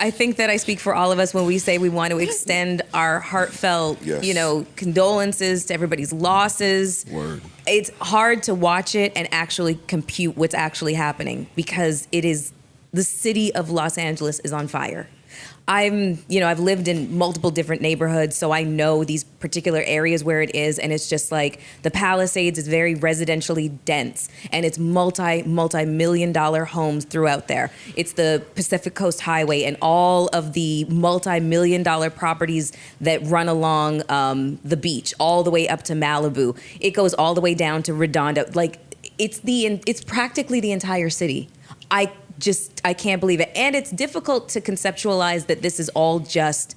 I think that I speak for all of us when we say we want to extend our heartfelt, condolences to everybody's losses. Word. It's hard to watch it and actually compute what's actually happening because the city of Los Angeles is on fire. I've lived in multiple different neighborhoods, so I know these particular areas where it is, and it's just like the Palisades is very residentially dense, and it's multi-million-dollar homes throughout there. It's the Pacific Coast Highway and all of the multi-million-dollar properties that run along the beach, all the way up to Malibu. It goes all the way down to Redondo. Like it's practically the entire city. I can't believe it. And it's difficult to conceptualize that this is all just,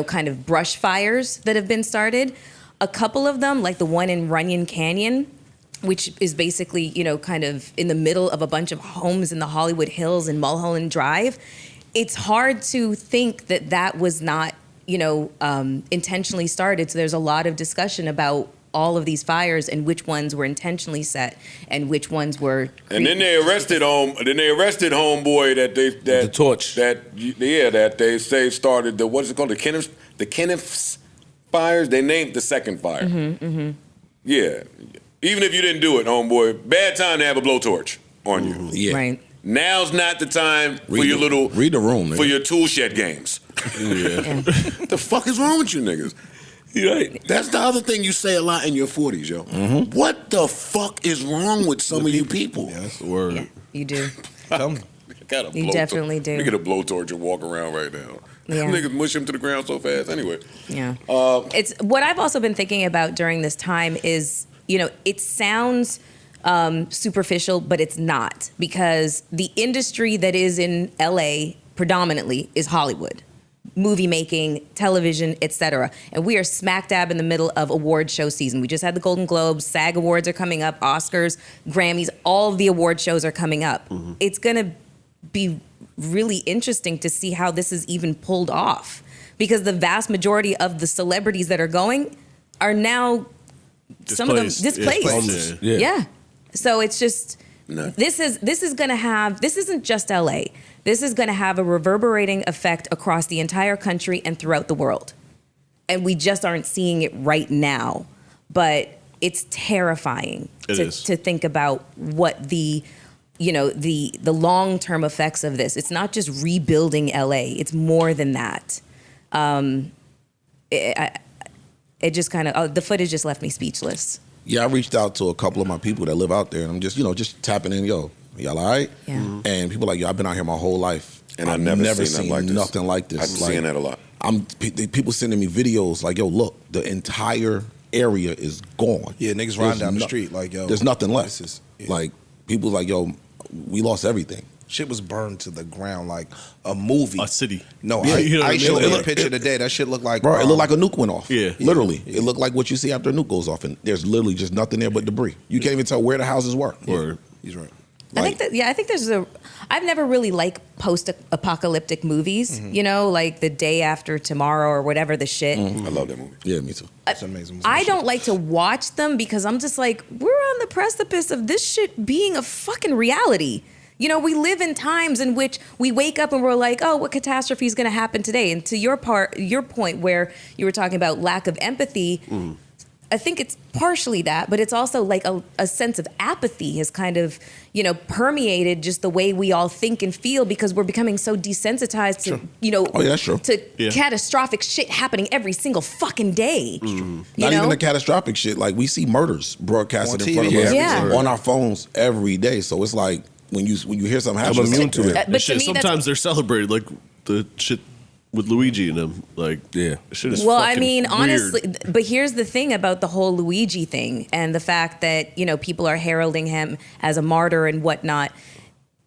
kind of brush fires that have been started. A couple of them, like the one in Runyon Canyon, which is basically, kind of in the middle of a bunch of homes in the Hollywood Hills and Mulholland Drive. It's hard to think that was not, intentionally started. So there's a lot of discussion about all of these fires and which ones were intentionally set and which ones were. And then they arrested homeboy that the torch that they say started the what's it called the Kenneth's fires. They named the second fire. Mm-hmm, mm-hmm. Yeah, even if you didn't do it, homeboy, bad time to have a blowtorch on you. Yeah, right. Now's not the time for your read the room for your tool shed games. Yeah. The fuck is wrong with you niggas? Right. That's the other thing you say a lot in your 40s, yo. Mm-hmm. What the fuck is wrong with some of you people? Yeah, that's the word. Yeah, you do. You definitely do. You get a blowtorch and walk around right now. Yeah. Niggas mush him to the ground so fast. Anyway. Yeah. It's what I've also been thinking about during this time is, it sounds superficial, but it's not, because the industry that is in LA predominantly is Hollywood. Movie making, television, etc. And we are smack dab in the middle of award show season. We just had the Golden Globes, SAG Awards are coming up, Oscars, Grammys, all of the award shows are coming up. Mm-hmm. It's going to be really interesting to see how this is even pulled off, because the vast majority of the celebrities that are going are now some of them displaced. Yeah. So it's just this isn't just LA. This is going to have a reverberating effect across the entire country and throughout the world. And we just aren't seeing it right now. But it's terrifying to think about what the long-term effects of this. It's not just rebuilding LA. It's more than that. It just kind of, the footage just left me speechless. Yeah, I reached out to a couple of my people that live out there, and I'm just tapping in, y'all all right? Yeah. Mm-hmm. And people are like, I've been out here my whole life. And I've never seen nothing like this. I've seen that a lot. People sending me videos like, yo, look, the entire area is gone. Yeah, niggas riding down the street like, yo. There's nothing left. Like, people like, yo, we lost everything. Shit was burned to the ground like a movie. A city. No, yeah, I showed you a picture today. That shit looked like... Bro, it looked like a nuke went off. Yeah. Literally. Yeah. It looked like what you see after a nuke goes off, and there's literally just nothing there but debris. You can't even tell where the houses were. Word. He's right. I think there's I've never really liked post-apocalyptic movies, like The Day After Tomorrow or whatever the shit. Mm-hmm. I love that movie. Yeah, me too. It's amazing. I don't like to watch them because I'm just like, we're on the precipice of this shit being a fucking reality. We live in times in which we wake up and we're like, oh, what catastrophe is going to happen today? And to your point where you were talking about lack of empathy, I think it's partially that, but it's also like a sense of apathy has kind of, permeated just the way we all think and feel, because we're becoming so desensitized to, that's true. to catastrophic shit happening every single fucking day. Not even the catastrophic shit. Like, we see murders broadcasted in front of us on our phones every day. So it's like, when you hear something happen, I'm immune to it. But shit, to me, sometimes they're celebrated, like the shit with Luigi and them. Like, shit is fucking honestly, weird. but here's the thing about the whole Luigi thing and the fact that, people are heralding him as a martyr and whatnot.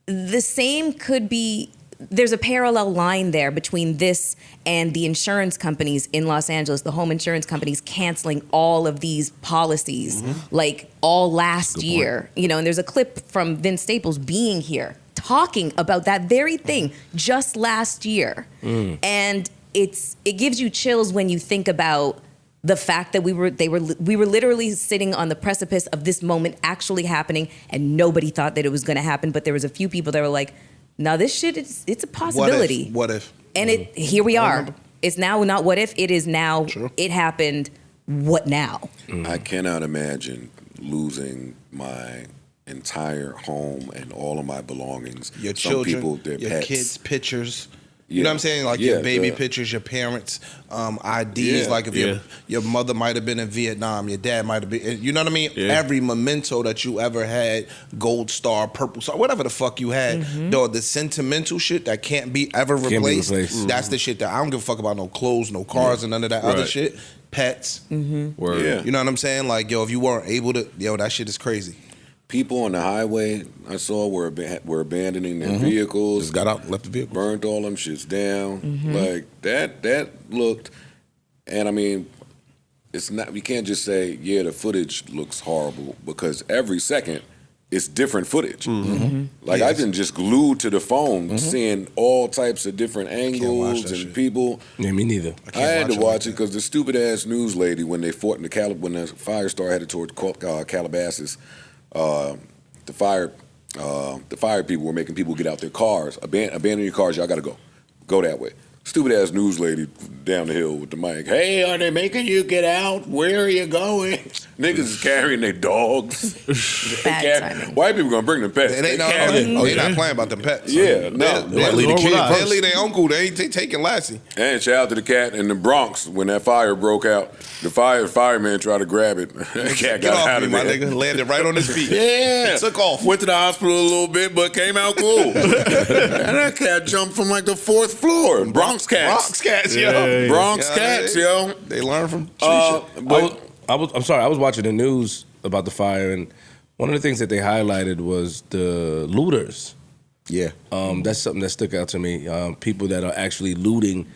The same could be, there's a parallel line there between this and the insurance companies in Los Angeles, the home insurance companies canceling all of these policies, like all last year. And there's a clip from Vince Staples being here talking about that very thing just last year. And it gives you chills when you think about the fact that we were literally sitting on the precipice of this moment actually happening, and nobody thought that it was going to happen. But there was a few people that were like, "No, this shit it's a possibility." What if? And here we are. It's now not what if, it is now. True. It happened. What now? I cannot imagine losing my entire home and all of my belongings. Your Some children, people, their your pets. kids' pictures. Yeah. You know what I'm saying? Like Yeah, your baby yeah. pictures, your parents' IDs. Yeah. Like if your mother might have been in Vietnam, your dad might have been. You know what I mean? Yeah. Every memento that you ever had, gold star, purple star, whatever the fuck you had, though the sentimental shit that can't be ever Can't be replaced. replaced. That's the shit that I don't give a fuck about. No clothes, no cars, and none of that other Right. shit. Pets. Word. Yeah. You know what I'm saying? Like if you weren't able to, that shit is crazy. People on the highway I saw were abandoning their vehicles. Just got out and left the vehicle. Burnt all them shits down. Like that looked, and I mean, it's not, you can't just say, yeah, the footage looks horrible, because every second it's different footage. Like I've been just glued to the phone seeing all types of different angles that and shit. people. Yeah, me neither. I had to watch watch it it because the stupid ass news lady, when they fought in the when the fire started headed towards Calabasas, the fire people were making people get out their cars, abandon your cars. Y'all got to go that way. Stupid ass news lady down the hill with the mic. Hey, are they making you get out? Where are you going? Niggas is carrying their dogs. Bad timing. White people gonna bring them pets. They not playing about them pets. Yeah, no. They leave the kid they first. leave their uncle. They taking Lassie. And shout out to the cat in the Bronx when that fire broke out. The fireman tried to grab it. The cat Get got off out me, of my there. nigga. Landed right on his feet. Yeah. Took off. Went to the hospital a little bit, but came out cool. And that cat jumped from like the 4th floor. Bronx cats. Bronx cats, yo. Bronx You know what I cats, mean? yo. They learn from But I'm sorry. I was watching the news about the fire, and one of the things that they highlighted was the looters. Yeah. That's something that stuck out to me. People that are actually looting.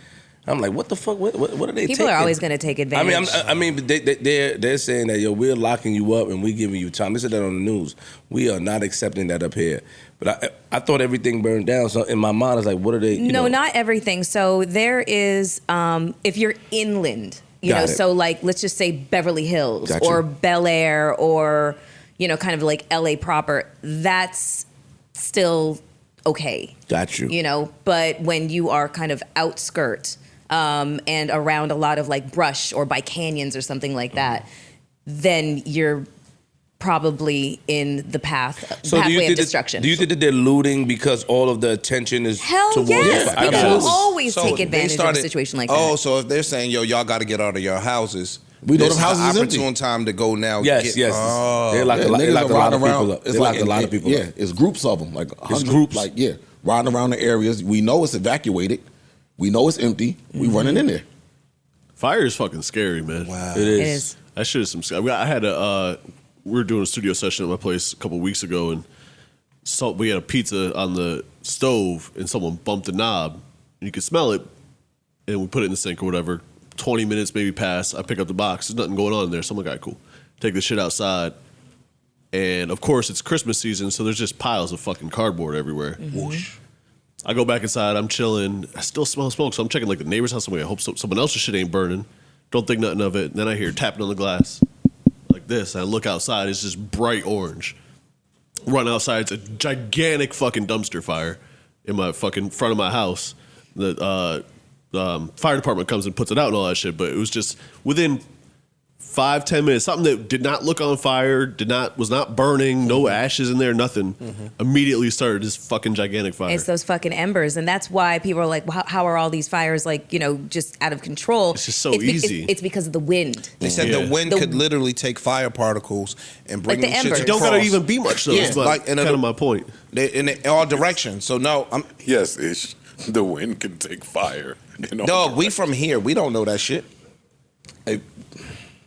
I'm like, what the fuck? What are they? People are taking? always going to take advantage. I mean, but they're saying that we're locking you up and we're giving you time. They said that on the news. We are not accepting that up here. But I thought everything burned down. So in my mind, I was like, what are they? No, not everything. So there is, if you're inland, you know, so like let's just say Beverly Hills Got you. or Bel Air or, you know, kind of like LA proper, that's still okay. Got you. You know, but when you are kind of outskirts and around a lot of like brush or by canyons or something like that, then you're probably in the pathway of destruction. Do you think that they're looting because all of the attention is Hell towards yes, the fire? people Absolutely. always So take they advantage of a situation like that. Oh, so if they're saying, yo, y'all got to get out of your houses, We know this them houses is is the empty. opportune time to go now. Yes, yes. They locked a lot niggas are of riding people around. up. They locked a lot of people Yeah, up. it's groups of them. Like 100, groups. Like riding around the areas. We know it's evacuated. We know it's empty. We running in there. Fire is fucking scary, man. Wow. It is. It is. That shit is some. I had we were doing a studio session at my place a couple weeks ago, and we had a pizza on the stove, and someone bumped the knob, and you could smell it, and we put it in the sink or whatever. 20 minutes maybe pass. I pick up the box. There's nothing going on in there. So I'm like, all right, cool. Take the shit outside, and of course it's Christmas season, so there's just piles of fucking cardboard everywhere. Whoosh. I go back inside. I'm chilling. I still smell smoke, so I'm checking like the neighbor's house. I'm like, I hope someone else's shit ain't burning. Don't think nothing of it. And then I hear tapping on the glass like this. And I look outside. It's just bright orange. Run outside. It's a gigantic fucking dumpster fire in my fucking front of my house. The fire department comes and puts it out and all that shit. But it was just within 5-10 minutes, something that did not look on fire, was not burning, no ashes in there, nothing. Immediately started this fucking gigantic fire. It's those fucking embers, and that's why people are like, well, how are all these fires like, you know, just out of control? It's just so easy. It's because of the wind. They said the wind could literally take fire particles and bring Like the them shits embers. It don't gotta even be much though. Yeah, It's like, kind of my point. in all directions. So no, yes, Ish. The wind can take fire. dog. We from here. We don't know that shit.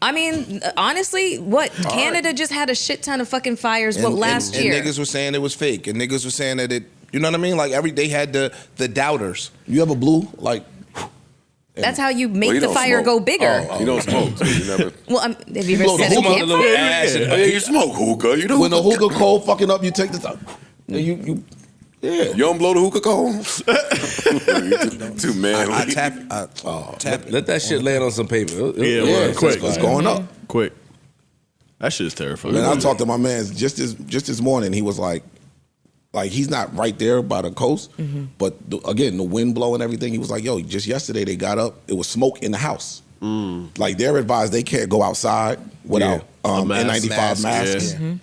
I mean, honestly, Canada just had a shit ton of fucking fires. Last and year? niggas were saying it was fake, and niggas were saying that it. You know what I mean? Like they had the doubters. You ever blew like? That's how you make Well, you the don't fire smoke. go bigger. You don't smoke, so you never. Well, have you ever blow the set a hookah, campfire? Yeah, you smoke hookah. You know When the hookah cold fucking up, you take the top. You You don't blow the hookah coal? You too manly. I tap. Let that shit land on some paper. Yeah, yeah, quick. it's going up. Quick. That shit is terrifying. Man, I talked to my man just this morning. He was like, Like, he's not right there by the coast, but again, the wind blowing everything. He was like, yo, just yesterday they got up, it was smoke in the house. Like, they're advised they can't go outside without N95 masks. Yeah.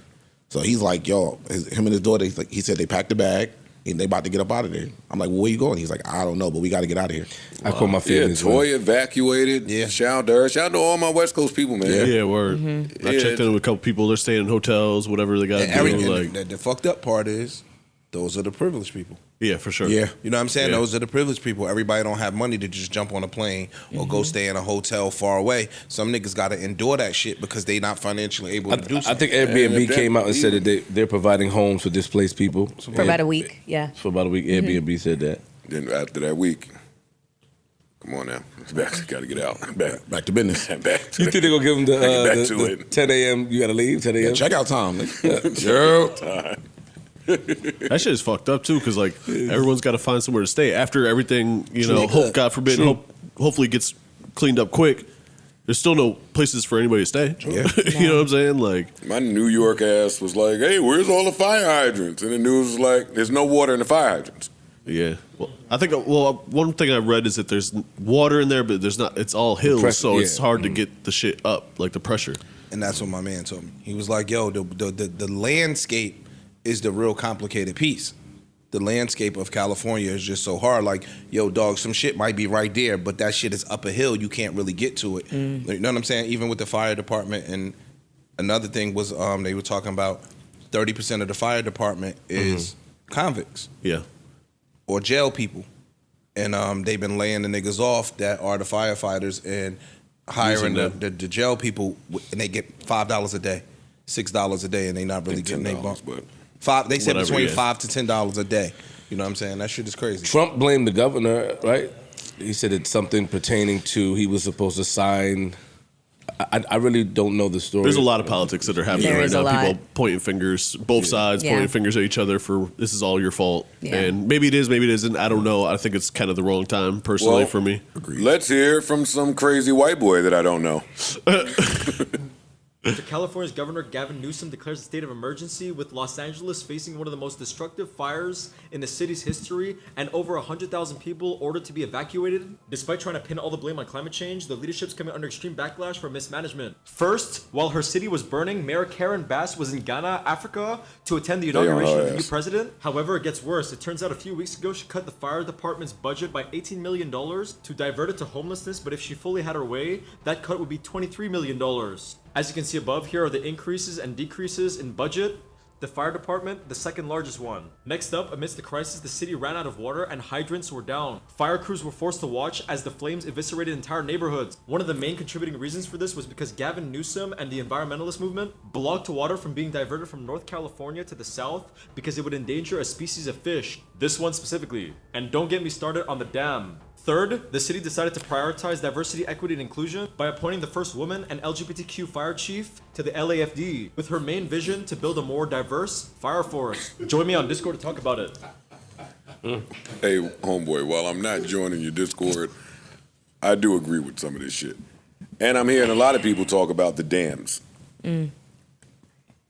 So he's like, yo, him and his daughter, he said they packed the bag and they about to get up out of there. I'm like, well, where you going? He's like, I don't know, but we got to get out of here. I call my family. Toy evacuated. Yeah. Shout out to all my West Coast people, man. Yeah, word. I checked in with a couple people. They're staying in hotels, whatever they got to do. Like, the fucked up part is, those are the privileged people. yeah, for sure. Yeah. You know what I'm saying? Yeah. Those are the privileged people. Everybody don't have money to just jump on a plane or go stay in a hotel far away. Some niggas got to endure that shit because they not financially able to do I something. think Airbnb came out and said that they're providing homes for displaced people. For about a week, yeah. For about a week, Airbnb said that. Then after that week, come on now, got to get out. Back to business. Back to You think they're going to give them back to the it. 10 a.m. you got to leave, 10 a.m.? Check out time. Yo. That shit is fucked up too, because like everyone's got to find somewhere to stay after everything. You know, True. hope God forbid, hopefully gets cleaned up quick. There's still no places for anybody to stay. Yeah. You know what I'm saying? Like, My New York ass was like, hey, where's all the fire hydrants? And the news was like, there's no water in the fire hydrants. yeah. Well, I think one thing I read is that there's water in there, but there's not. It's all hills, pressure, so it's yeah. hard to get the shit up, like the pressure. And that's what my man told me. He was like, yo, the landscape is the real complicated piece. The landscape of California is just so hard. Like, yo, dog, some shit might be right there, but that shit is up a hill. You can't really get to it. You know what I'm saying? Even with the fire department. And another thing was they were talking about 30% of the fire department is convicts Yeah. or jail people. And they've been laying the niggas off that are the firefighters and hiring the jail people, and they get $5 a day, $6 a day, and they not really getting their bump. But They said Whatever, between yeah. $5 to $10 a day. You know what I'm saying? That shit is crazy. Trump blamed the governor, right? He said it's something pertaining to he was supposed to sign. I really don't know the story. There's a lot of politics that are happening There right is a now. lot. People pointing fingers, both sides Yeah. pointing fingers at each other for this is all your fault. Yeah. And maybe it is, maybe it isn't. I don't know. I think it's kind of the wrong time personally for me. let's hear from some crazy white boy that I don't know. After California's Governor Gavin Newsom declares a state of emergency, with Los Angeles facing one of the most destructive fires in the city's history and over 100,000 people ordered to be evacuated. Despite trying to pin all the blame on climate change, the leadership's coming under extreme backlash for mismanagement. First, while her city was burning, Mayor Karen Bass was in Ghana, Africa, to attend the inauguration of the new president. However, it gets worse. It turns out a few weeks ago she cut the fire department's budget by $18 million to divert it to homelessness, but if she fully had her way, that cut would be $23 million. As you can see above, here are the increases and decreases in budget. The fire department, the second largest one. Next up, amidst the crisis, the city ran out of water and hydrants were down. Fire crews were forced to watch as the flames eviscerated entire neighborhoods. One of the main contributing reasons for this was because Gavin Newsom and the environmentalist movement blocked water from being diverted from North California to the south because it would endanger a species of fish. This one specifically. And don't get me started on the dam. Third, the city decided to prioritize diversity, equity, and inclusion by appointing the first woman and LGBTQ fire chief to the LAFD, with her main vision to build a more diverse fire force. Join me on Discord to talk about it. Hey, homeboy, while I'm not joining your Discord, I do agree with some of this shit. And I'm hearing a lot of people talk about the dams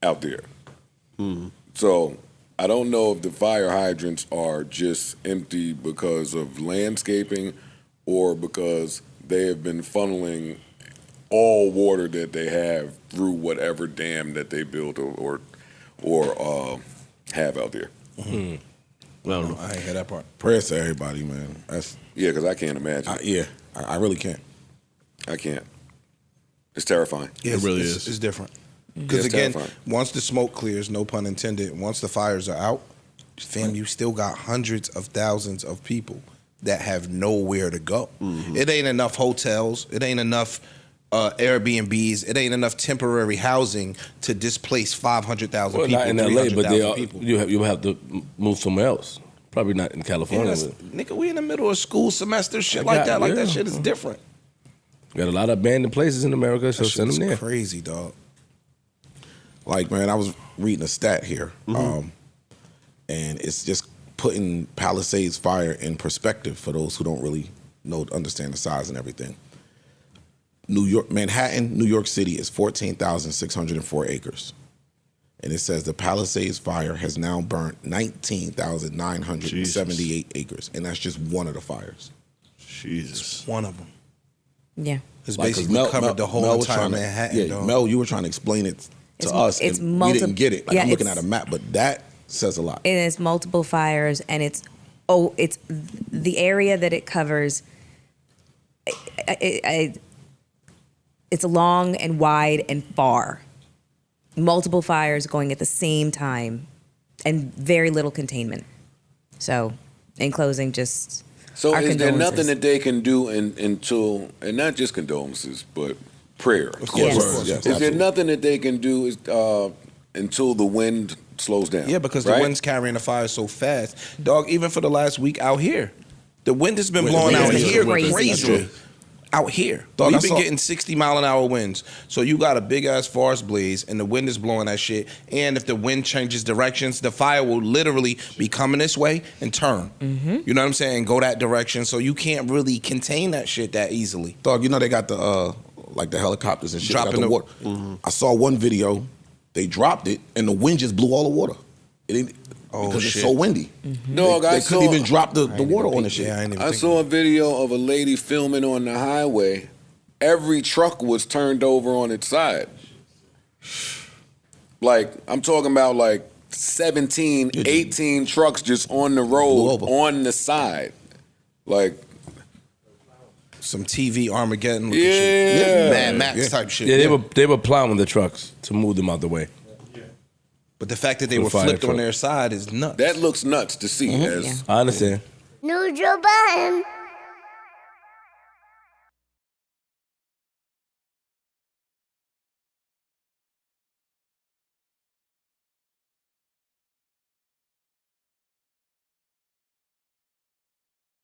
out there. So I don't know if the fire hydrants are just empty because of landscaping or because they have been funneling all water that they have through whatever dam that they built or have out there. I don't know. I ain't hear that part. Prayers to everybody, man. Yeah, because I can't imagine. I really can't. I can't. It's terrifying. Yeah, It really it's, is. It's different. Because It's again, terrifying. once the smoke clears, no pun intended, once the fires are out, fam, you still got hundreds of thousands of people that have nowhere to go. It ain't enough hotels. It ain't enough Airbnbs. It ain't enough temporary housing to displace 500,000 Well, people. not in LA, but 300,000 people. you'll have to move somewhere else. Probably not in Yeah, California. that's- but nigga, we in the middle of school semester, shit I like got that. it, Like yeah. that shit is different. got a lot of abandoned places in America, so That send shit them is there. crazy, dog. Like, man, I was reading a stat here, and it's just putting Palisades fire in perspective for those who don't really understand the size and everything. Manhattan, New York City is 14,604 acres. And it says the Palisades fire has now burnt 19,978 acres. And that's just one of the fires. Jesus. One of them. Yeah. It's Like, 'cause basically covered the whole was entire trying to- Manhattan. Yeah, dog. Mel, you were trying to explain it to us, it's and we didn't get it. Like, yeah, I'm looking it's- at a map, but that says a lot. And it's multiple fires, and it's the area that it covers. It's long and wide and far. Multiple fires going at the same time, and very little containment. So, in closing, just So our is there condolences. nothing that they can do until, and not just condolences, but prayer? Of Yes. course, Yes, yes, Is there absolutely. nothing that they can do until the wind slows down? Yeah, because right? the wind's carrying the fire so fast. Dog, even for the last week out here, the wind has been Wind- blowing wind out has been here crazy. crazy. Out here. Dog, I We've been saw- getting 60-mile-an-hour winds. So you got a big-ass forest blaze, and the wind is blowing that shit. And if the wind changes directions, the fire will literally be coming this way and turn. Mm-hmm. You know what I'm saying? Go that direction. So you can't really contain that shit that easily. Dog, you know they got the like the helicopters and shit. They got Dropping the the- water. I saw one video. They dropped it, and the wind just blew all the water. It didn't, because shit. it's so windy. Dog, They I couldn't saw- even drop the water on the shit. Yeah, I ain't even I think saw a video of a lady filming on the highway. Every truck was turned over on its side. Like, I'm talking about like 17, 18 trucks just on the Blew road, over. on the side. Like, Some TV Armageddon looking Yeah. shit. Mad Max Yeah. type shit. Yeah, they were plowing the trucks to move them out the way. But the fact that they The were fire flipped on truck. their side is nuts. that looks nuts to see. As Yeah. I understand. Neutral button.